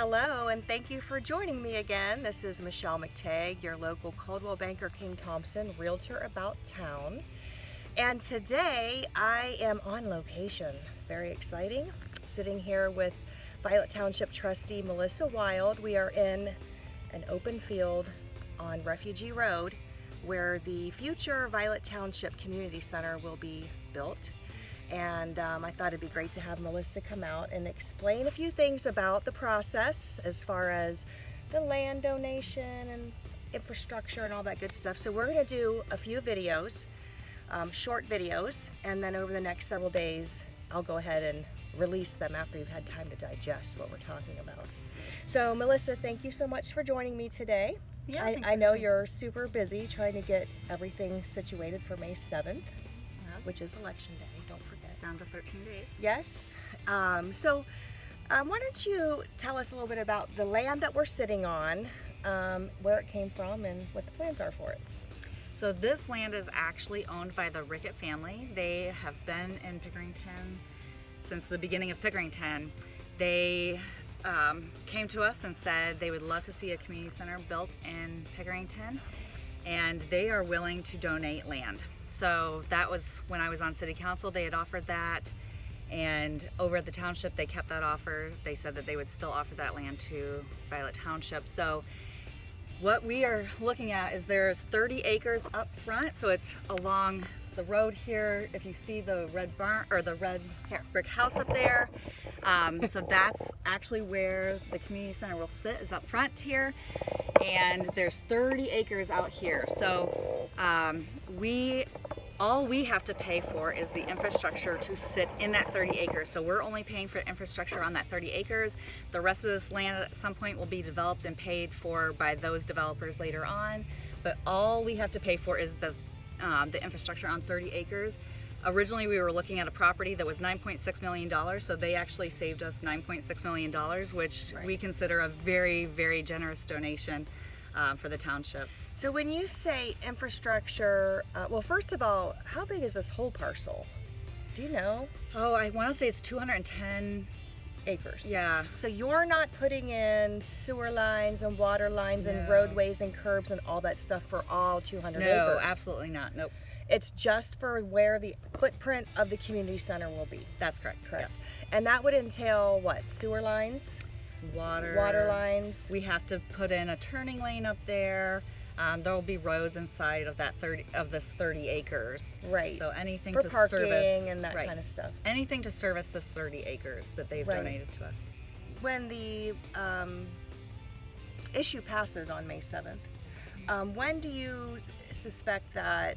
Hello, and thank you for joining me again. This is Michelle McTagg, your local Coldwell Banker King Thompson realtor about town. And today I am on location. Very exciting. Sitting here with Violet Township trustee Melissa Wild. We are in an open field on Refugee Road where the future Violet Township Community Center will be built. And I thought it'd be great to have Melissa come out and explain a few things about the process as far as the land donation and infrastructure and all that good stuff. So we're gonna do a few videos, short videos, and then over the next several days, I'll go ahead and release them after you've had time to digest what we're talking about. So Melissa, thank you so much for joining me today. Yeah, I know you're super busy trying to get everything situated for May 7th, which is election day, don't forget. Down to 13 days. Yes. So why don't you tell us a little bit about the land that we're sitting on, where it came from, and what the plans are for it. So this land is actually owned by the Rickett family. They have been in Pickerington since the beginning of Pickerington. They came to us and said they would love to see a community center built in Pickerington, and they are willing to donate land. So that was when I was on city council. They had offered that, and over at the township they kept that offer. They said that they would still offer that land to Violet Township. So what we are looking at is there's 30 acres up front, so it's along the road here. If you see the red barn or the red brick house up there, so that's actually where the community center will sit, is up front here. And there's 30 acres out here. So all we have to pay for is the infrastructure to sit in that 30 acres. So we're only paying for infrastructure on that 30 acres. The rest of this land at some point will be developed and paid for by those developers later on. But all we have to pay for is the infrastructure on 30 acres. Originally we were looking at a property that was $9.6 million, so they actually saved us $9.6 million, which we consider a very, very generous donation for the township. So when you say infrastructure, well, first of all, how big is this whole parcel? Do you know? Oh, I want to say it's 210 acres. Yeah. So you're not putting in sewer lines and water lines and roadways and curbs and all that stuff for all 200 acres? No, absolutely not. Nope. It's just for where the footprint of the community center will be. That's correct. Yes. And that would entail what? Sewer lines? Water lines? We have to put in a turning lane up there. There will be roads inside of that this 30 acres. Right. So anything for to parking service and that kind of stuff. Anything to service this 30 acres that they've donated to us. When the issue passes on May 7th, when do you suspect that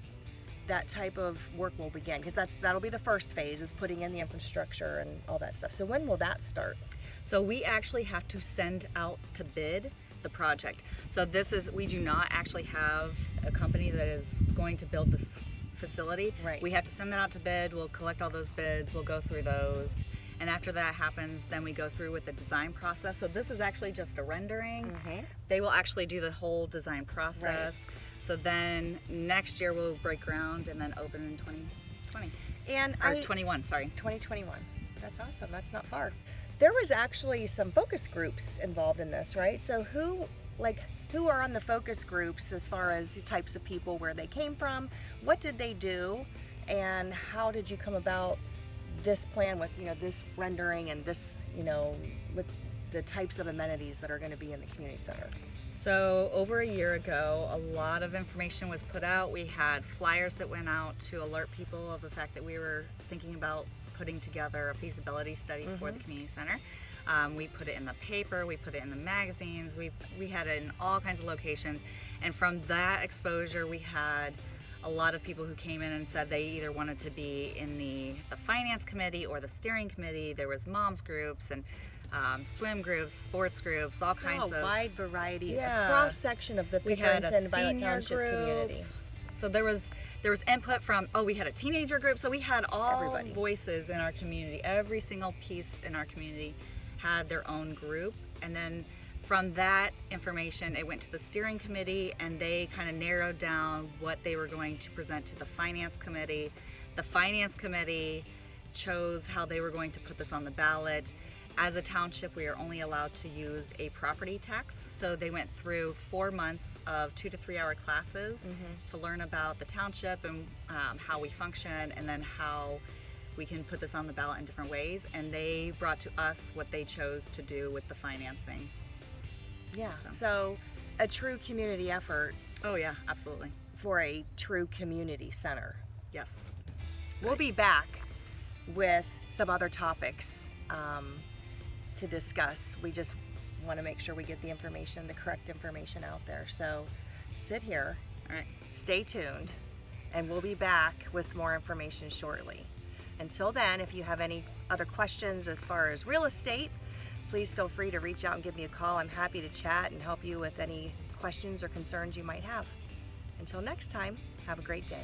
type of work will begin? Because that'll be the first phase, is putting in the infrastructure and all that stuff. So when will that start? So we actually have to send out to bid the project. So we do not actually have a company that is going to build this facility. Right. We have to send that out to bid. We'll collect all those bids. We'll go through those. And after that happens, then we go through with the design process. So this is actually just a rendering. Mm-hmm. They will actually do the whole design process. Right. So then next year we'll break ground and then open in 2020. And 21, sorry. 2021. That's awesome. That's not far. There was actually some focus groups involved in this, right? So who are on the focus groups as far as the types of people, where they came from, what did they do, and how did you come about this plan with, this rendering and this, with the types of amenities that are going to be in the community center? So over a year ago, a lot of information was put out. We had flyers that went out to alert people of the fact that we were thinking about putting together a feasibility study for the community center. We put it in the paper, we put it in the magazines, we had it in all kinds of locations. And from that exposure, we had a lot of people who came in and said they either wanted to be in the finance committee or the steering committee. There was moms groups and swim groups, sports groups, all kinds of... a wide variety, a cross-section of the Pickerington Violet Township community. So there was input from, we had a teenager group, so we had all voices in our community. Every single piece in our community had their own group, and then from that information it went to the steering committee, and they kind of narrowed down what they were going to present to the finance committee. The finance committee chose how they were going to put this on the ballot, As a township, we are only allowed to use a property tax. So they went through 4 months of 2 to 3 hour classes to learn about the township and how we function, and then how we can put this on the ballot in different ways. And they brought to us what they chose to do with the financing. Yeah, so a true community effort Oh yeah, absolutely. for a true community center. Yes. We'll be back with some other topics to discuss. We just want to make sure we get the information, the correct information out there. So sit here, All right. stay tuned, and we'll be back with more information shortly. Until then, if you have any other questions as far as real estate, please feel free to reach out and give me a call. I'm happy to chat and help you with any questions or concerns you might have. Until next time, have a great day.